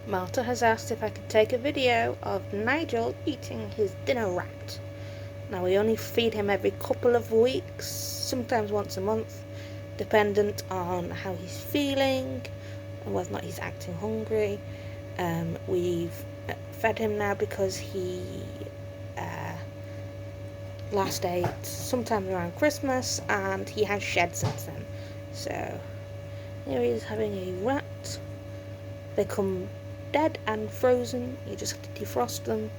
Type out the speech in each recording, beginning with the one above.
Marta has asked if I could take a video of Nigel eating his dinner rat. Now we only feed him every couple of weeks, sometimes once a month, dependent on how he's feeling and whether or not he's acting hungry. We've fed him now because he last ate sometime around Christmas and he has shed since then. So here he is having a rat. They come dead and frozen. You just have to defrost them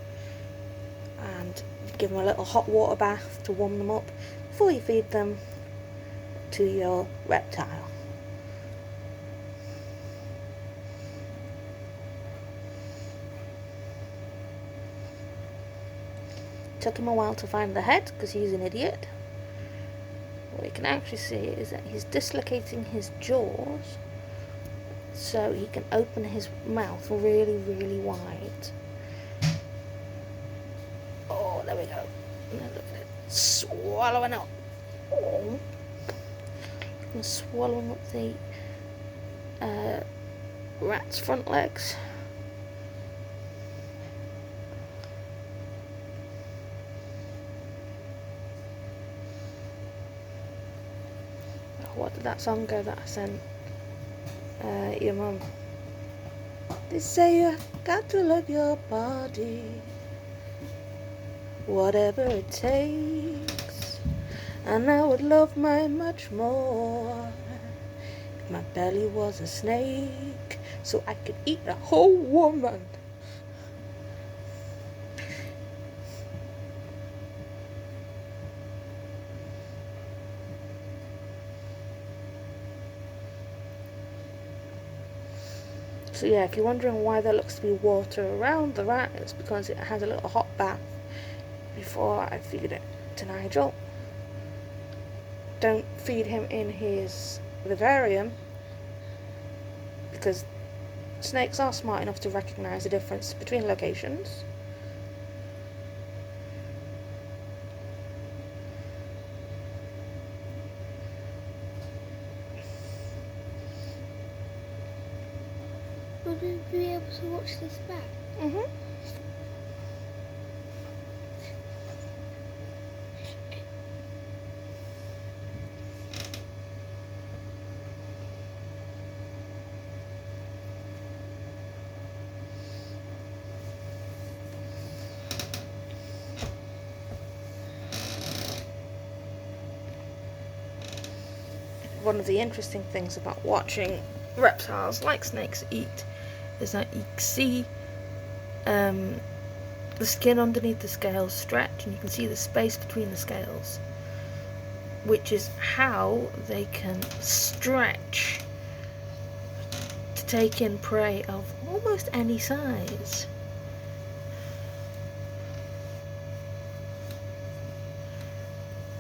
and give them a little hot water bath to warm them up before you feed them to your reptile. Took him a while to find the head because he's an idiot. What you can actually see is that he's dislocating his jaws so he can open his mouth really, really wide. Oh, there we go. Look at it. Swallowing up. Oh. And swallowing up the rat's front legs. What did that song go that I sent your mum? They say you got to love your body, whatever it takes, and I would love mine much more if my belly was a snake, so I could eat a whole woman. So yeah, if you're wondering why there looks to be water around the rat, it's because it has a little hot bath before I feed it to Nigel. Don't feed him in his vivarium because snakes are smart enough to recognise the difference between locations. Would we be able to watch this back? One of the interesting things about watching reptiles like snakes eat is that you can see the skin underneath the scales stretch, and you can see the space between the scales, which is how they can stretch to take in prey of almost any size.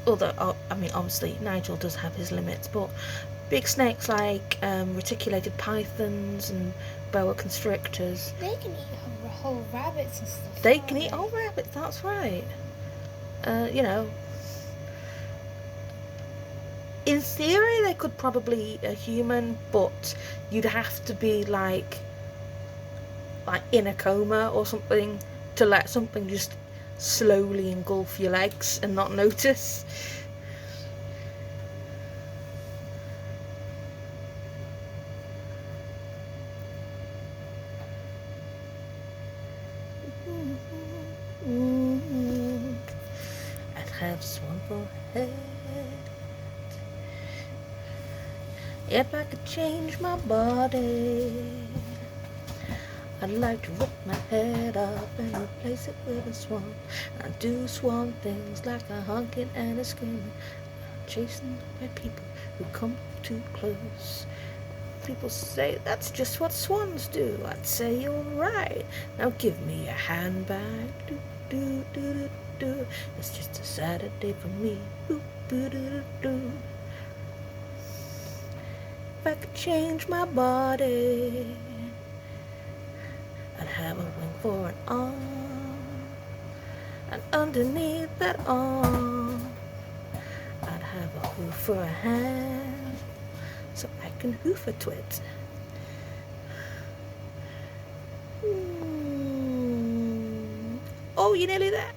Although, I mean, obviously Nigel does have his limits, but big snakes like reticulated pythons and boa constrictors, They can eat whole rabbits and stuff. they can eat whole rabbits, that's right. You know, in theory they could probably eat a human, but you'd have to be like in a coma or something to let something just slowly engulf your legs and not notice. I'd have swan for head if I could change my body. I'd like to rip my head up and replace it with a swan. I do swan things like a honking and a screaming. I'm chasing by people who come too close. People say that's just what swans do. I'd say you're right. Now give me your handbag. Do do do do do. It's just a Saturday for me. Boop boo do do do. If I could change my body, I'd have a wing for an arm, and underneath that arm, I'd have a hoof for a hand, so I can hoof a twit. Oh, you're nearly there.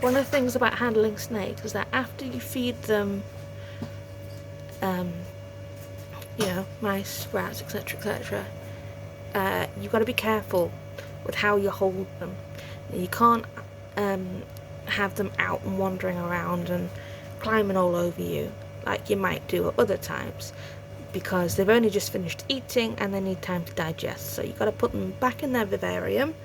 One of the things about handling snakes is that after you feed them, you know, mice, rats, etc., etc., you've got to be careful with how you hold them. You can't have them out and wandering around and climbing all over you like you might do at other times, because they've only just finished eating and they need time to digest. So you've got to put them back in their vivarium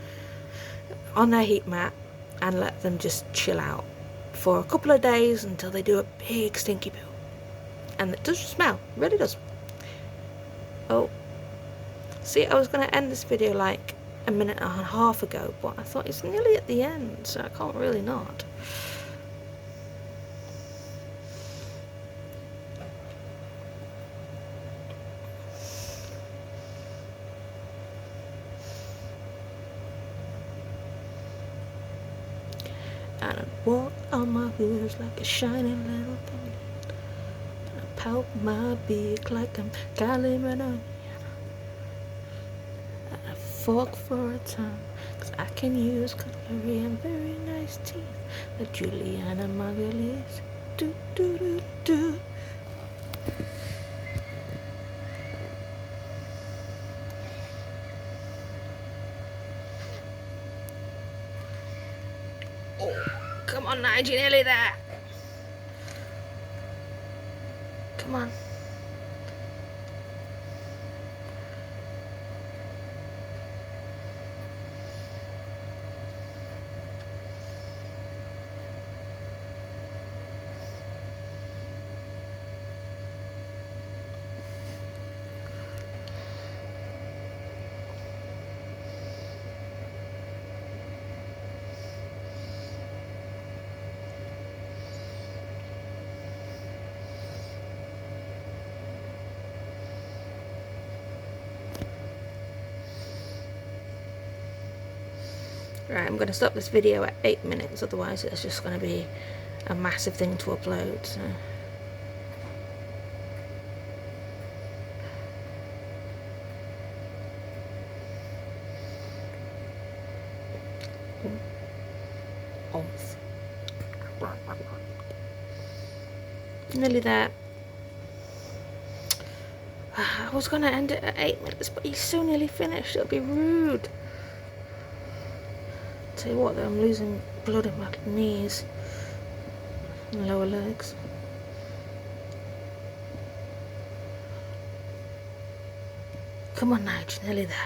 on their heat mat and let them just chill out for a couple of days until they do a big stinky poo. And it does smell, it really does. Oh, see, I was going to end this video like a minute and a half ago, but I thought it's nearly at the end, so I can't really not. And I walk on my wheels like a shiny little thing. And I pout my beak like I'm Kylie Minogue. And I fork for a tongue, 'cause I can use cutlery and very nice teeth. Like Juliana Margulies. Do do do do. Oh, come on, Nigel, nearly there. Come on. Right, I'm going to stop this video at 8 minutes, otherwise it's just going to be a massive thing to upload. So. Nearly there. I was going to end it at 8 minutes, but he's so nearly finished, it'll be rude. Tell you what though, I'm losing blood in my knees and lower legs. Come on, Nigel, nearly there.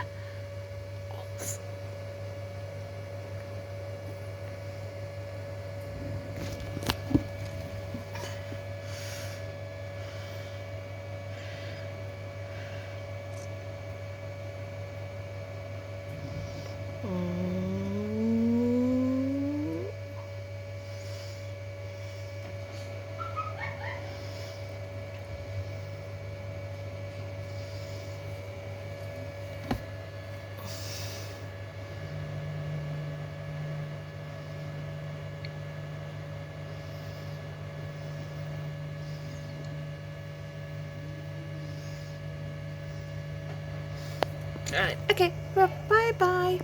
Alright, okay, well, bye bye.